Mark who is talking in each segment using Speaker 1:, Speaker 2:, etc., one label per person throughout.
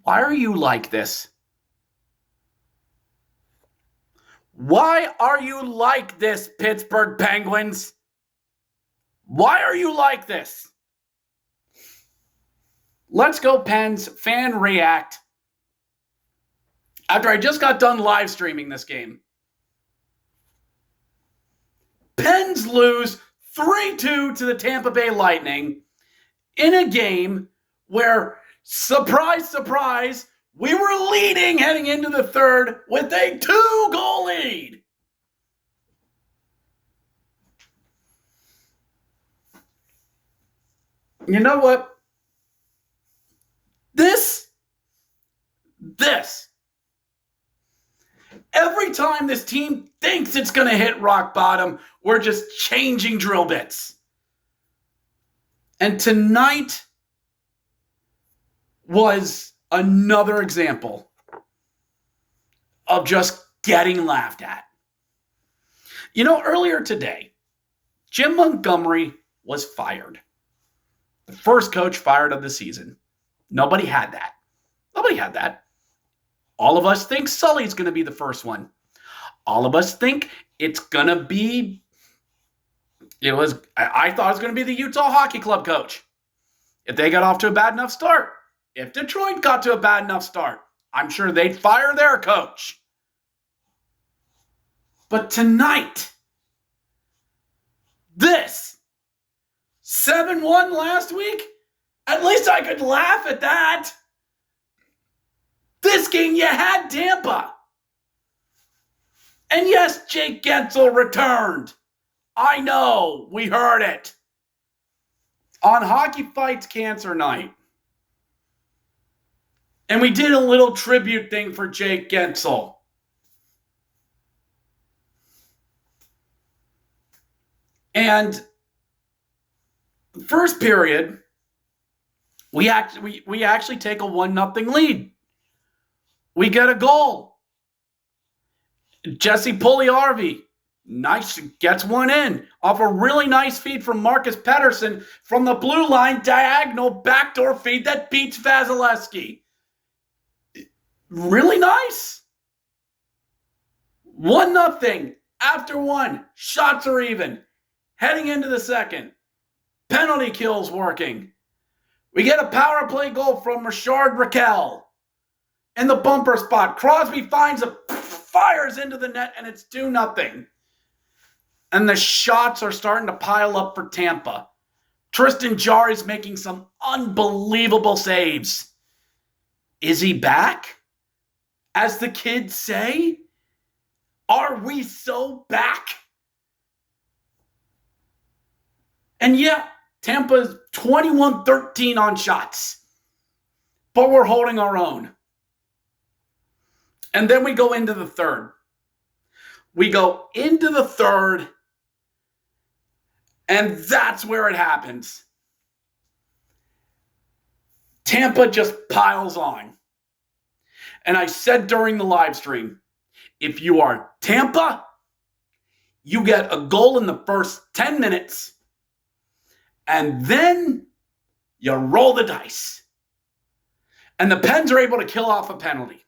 Speaker 1: Why are you like this? Why are you like this, Pittsburgh Penguins? Why are you like this? Let's go, Pens. Fan react. After I just got done live streaming this game. Pens lose 3-2 to the Tampa Bay Lightning in a game where, surprise, surprise, we were leading heading into the third with a 2-goal lead. You know what? This, every time this team thinks it's going to hit rock bottom, we're just changing drill bits. And tonight was another example of just getting laughed at. You know, earlier today, Jim Montgomery was fired. The first coach fired of the season. Nobody had that. All of us think Sully's going to be the first one. All of us think it's going to be, I thought it was going to be the Utah Hockey Club coach. If they got off to a bad enough start, if Detroit got to a bad enough start, I'm sure they'd fire their coach. But tonight, this 7-1 last week, at least I could laugh at that. This game, you had Tampa. And yes, Jake Gensel returned. I know, we heard it. On Hockey Fights Cancer Night. And we did a little tribute thing for Jake Gensel. And the first period, we actually take a 1-0 lead. We get a goal. Jesse Puljujarvi, nice, gets one in off a really nice feed from Marcus Pettersson from the blue line, diagonal backdoor feed that beats Vasilevsky. Really nice. 1-0 after one. Shots are even. Heading into the second. Penalty kills working. We get a power play goal from Richard Raquel. In the bumper spot, Crosby finds fires into the net, and it's 2-0. And the shots are starting to pile up for Tampa. Tristan Jarry's making some unbelievable saves. Is he back? As the kids say, are we so back? And yeah, Tampa's 21-13 on shots. But we're holding our own. And then we go into the third. And that's where it happens. Tampa just piles on. And I said during the live stream, if you are Tampa, you get a goal in the first 10 minutes, and then you roll the dice. And the Pens are able to kill off a penalty.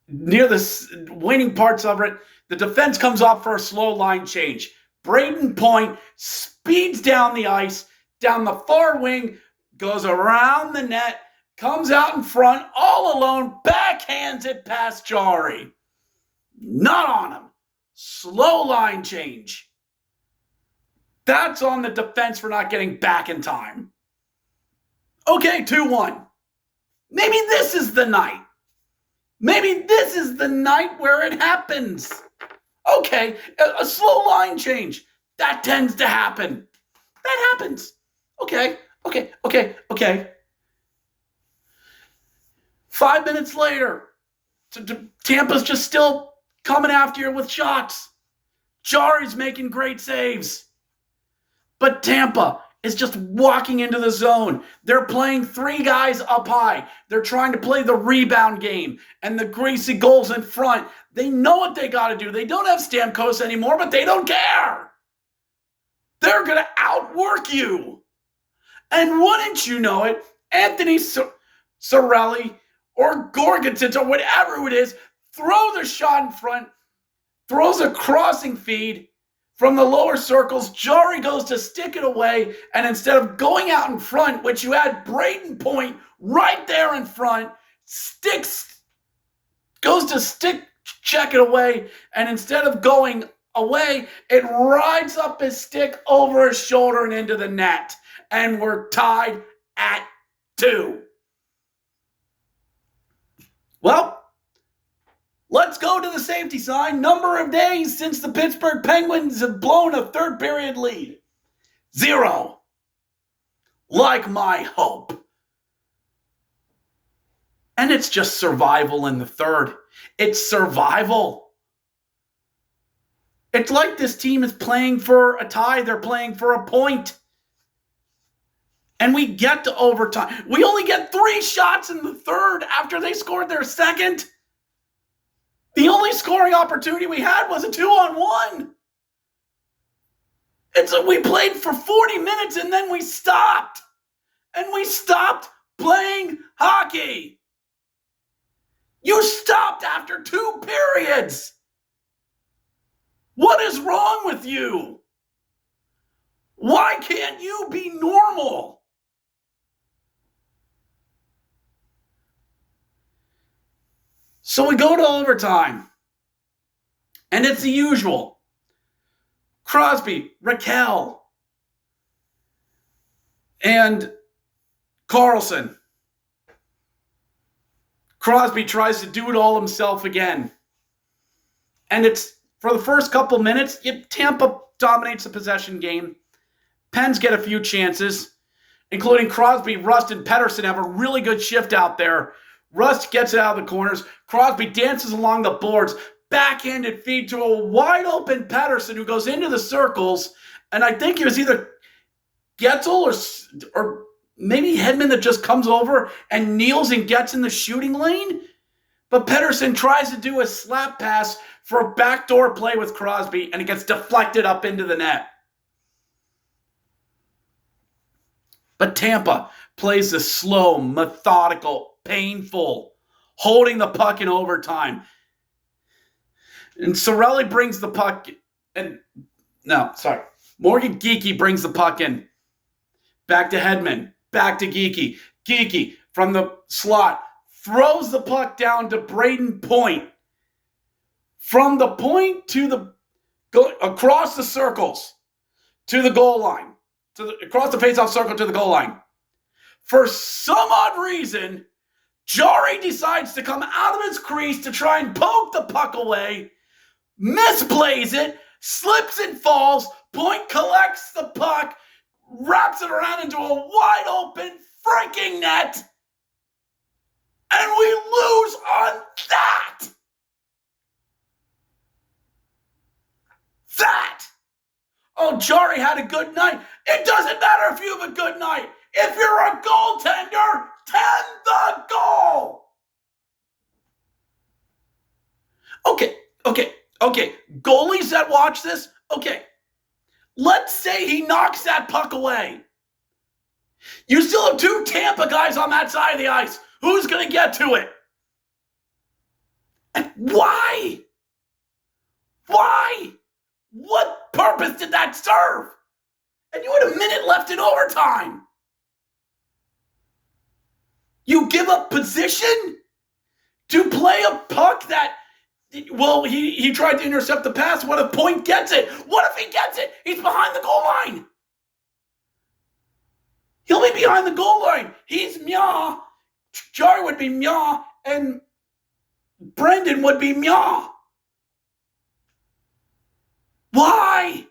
Speaker 1: Near the waning parts of it, the defense comes off for a slow line change. Braden Point speeds down the ice, down the far wing, goes around the net, comes out in front, all alone, backhands it past Jarry. Not on him. Slow line change. That's on the defense for not getting back in time. Okay, 2-1. Maybe this is the night. Maybe this is the night where it happens. Okay, a slow line change. That tends to happen. That happens. Okay. 5 minutes later, Tampa's just still coming after you with shots. Jarry's making great saves. But Tampa is just walking into the zone. They're playing 3 guys up high. They're trying to play the rebound game and the greasy goals in front. They know what they got to do. They don't have Stamkos anymore, but they don't care. They're going to outwork you. And wouldn't you know it, Anthony Cirelli or Gorgonson or whatever it is, throws a shot in front, throws a crossing feed from the lower circles. Jari goes to stick it away, and instead of going out in front, which you had Braden Point right there in front, goes to stick check it away, and instead of going away, it rides up his stick over his shoulder and into the net. And we're tied at 2. Well, let's go to the safety sign. Number of days since the Pittsburgh Penguins have blown a third period lead. 0. Like my hope. And it's just survival in the third. It's survival. It's like this team is playing for a tie. They're playing for a point. And we get to overtime. We only get 3 shots in the third after they scored their second. The only scoring opportunity we had was a 2-on-1. We played for 40 minutes and then we stopped. And we stopped playing hockey. You stopped after 2 periods. What is wrong with you? Why can't you be normal? So we go to overtime. And it's the usual. Crosby, Raquel, and Carlson. Crosby tries to do it all himself again. And it's, for the first couple minutes, Tampa dominates the possession game. Pens get a few chances, including Crosby, Rust, and Pettersson have a really good shift out there. Rust gets it out of the corners. Crosby dances along the boards. Backhanded feed to a wide-open Pettersson who goes into the circles. And I think it was either Getzel or maybe Hedman that just comes over and kneels and gets in the shooting lane. But Pettersson tries to do a slap pass for a backdoor play with Crosby, and it gets deflected up into the net. But Tampa plays the slow, methodical, painful, holding the puck in overtime. And Cirelli brings the puck Morgan Geekie brings the puck in. Back to Hedman. Back to Geekie. Geekie from the slot throws the puck down to Braden Point. From the point across the circles to the goal line. Across the faceoff circle to the goal line. For some odd reason, Jari decides to come out of his crease to try and poke the puck away. Misplays it. Slips and falls. Point collects the puck. Wraps it around into a wide open freaking net. And we lose on that. Oh, Jari had a good night. It doesn't matter if you have a good night. If you're a goaltender, tend the goal. Okay. Goalies that watch this, okay. Let's say he knocks that puck away. You still have 2 Tampa guys on that side of the ice. Who's going to get to it? And why? Why? What purpose did that serve? And you had a minute left in overtime. You give up position to play a puck that, well, he tried to intercept the pass. What if Point gets it? What if he gets it? He's behind the goal line. He'll be behind the goal line. He's Mya. Jari would be Mya, and Brendan would be Mya. Why?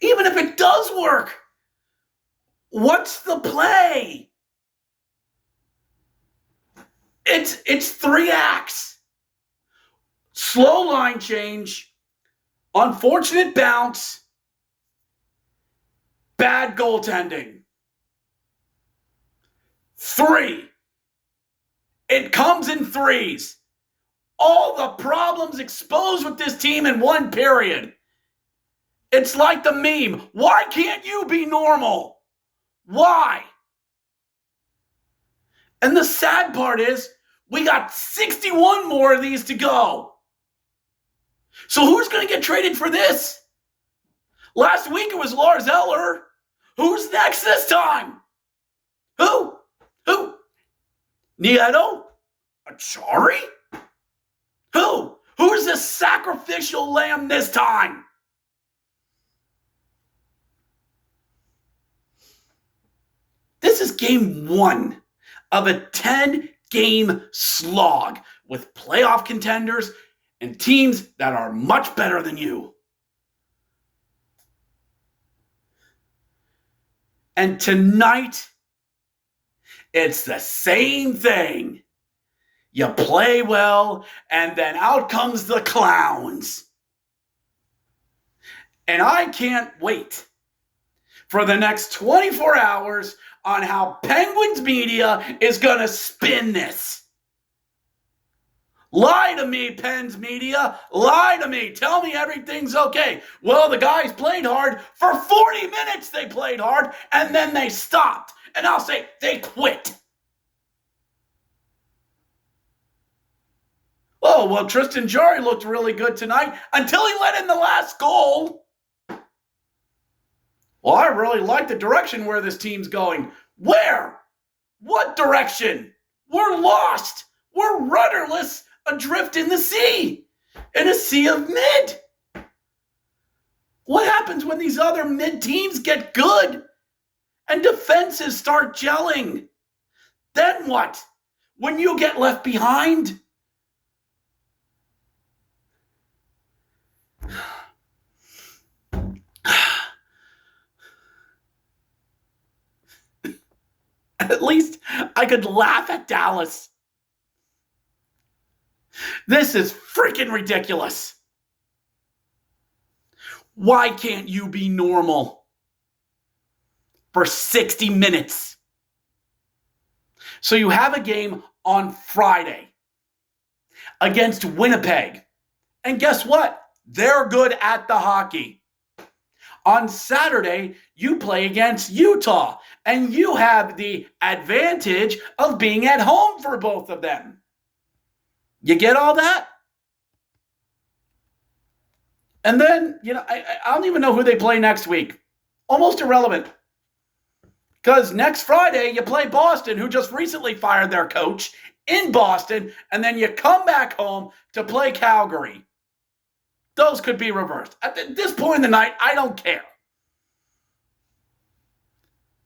Speaker 1: Even if it does work, what's the play? It's 3 acts. Slow line change, unfortunate bounce, bad goaltending. 3. It comes in 3s. All the problems exposed with this team in 1 period. It's like the meme. Why can't you be normal? Why? And the sad part is we got 61 more of these to go. So who's going to get traded for this? Last week it was Lars Eller. Who's next this time? Who? Nieto? Achari? Who? Who's the sacrificial lamb this time? This is game 1 of a 10-game slog with playoff contenders and teams that are much better than you. And tonight, it's the same thing. You play well, and then out comes the clowns. And I can't wait for the next 24 hours on how Penguins media is going to spin this. Lie to me, Pens media. Lie to me. Tell me everything's okay. Well, the guys played hard. For 40 minutes they played hard, and then they stopped. And I'll say they quit. Oh, well, Tristan Jarry looked really good tonight until he let in the last goal. Well, I really like the direction where this team's going. Where? What direction? We're lost. We're rudderless, adrift in the sea, in a sea of mid. What happens when these other mid teams get good and defenses start gelling? Then what? When you get left behind? At least I could laugh at Dallas. This is freaking ridiculous. Why can't you be normal for 60 minutes? So you have a game on Friday against Winnipeg. And guess what? They're good at the hockey. On Saturday, you play against Utah, and you have the advantage of being at home for both of them. You get all that? And then, I don't even know who they play next week. Almost irrelevant. Because next Friday, you play Boston, who just recently fired their coach in Boston, and then you come back home to play Calgary. Those could be reversed. At this point in the night, I don't care.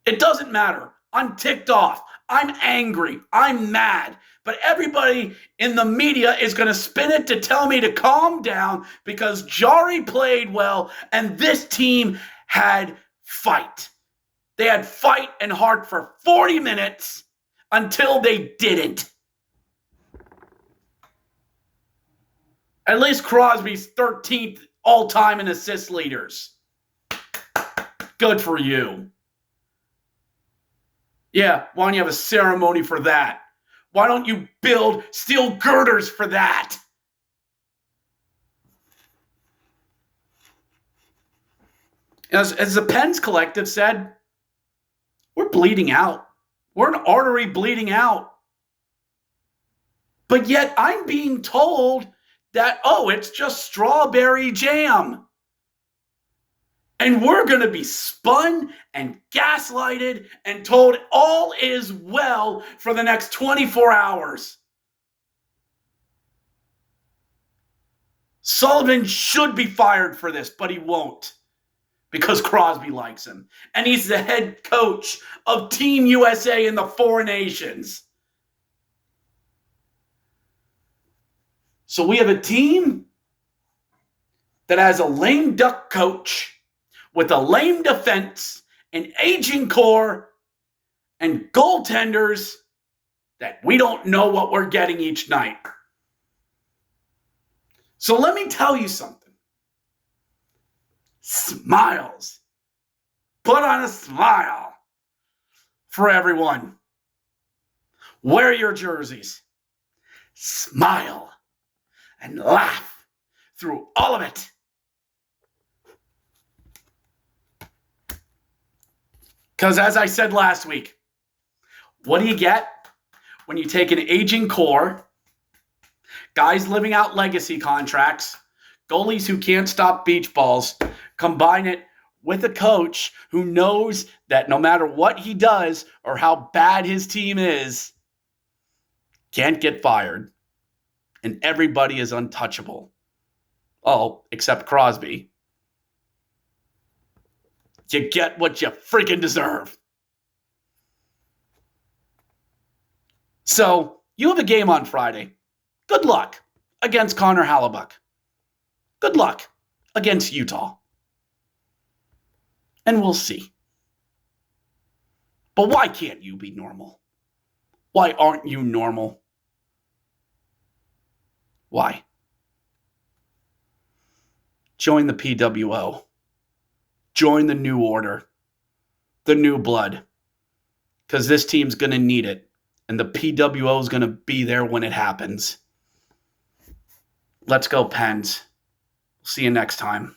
Speaker 1: It doesn't matter. I'm ticked off. I'm angry. I'm mad. But everybody in the media is going to spin it to tell me to calm down because Jarry played well and this team had fight. They had fight and heart for 40 minutes until they didn't. At least Crosby's 13th all-time in assist leaders. Good for you. Yeah, why don't you have a ceremony for that? Why don't you build steel girders for that? As the Pens Collective said, we're bleeding out. We're an artery bleeding out. But yet I'm being told that, it's just strawberry jam. And we're going to be spun and gaslighted and told all is well for the next 24 hours. Sullivan should be fired for this, but he won't because Crosby likes him. And he's the head coach of Team USA in the Four Nations. So we have a team that has a lame duck coach with a lame defense, an aging core, and goaltenders that we don't know what we're getting each night. So let me tell you something. Smiles. Put on a smile for everyone. Wear your jerseys. Smile and laugh through all of it. Because as I said last week, what do you get when you take an aging core, guys living out legacy contracts, goalies who can't stop beach balls, combine it with a coach who knows that no matter what he does or how bad his team is, can't get fired, and everybody is untouchable. Oh, except Crosby. You get what you freaking deserve. So, you have a game on Friday. Good luck against Connor Hellebuyck. Good luck against Utah. And we'll see. But why can't you be normal? Why aren't you normal? Why? Join the PWO. Join the new order. The new blood. Because this team's going to need it. And the PWO is going to be there when it happens. Let's go, Pens. See you next time.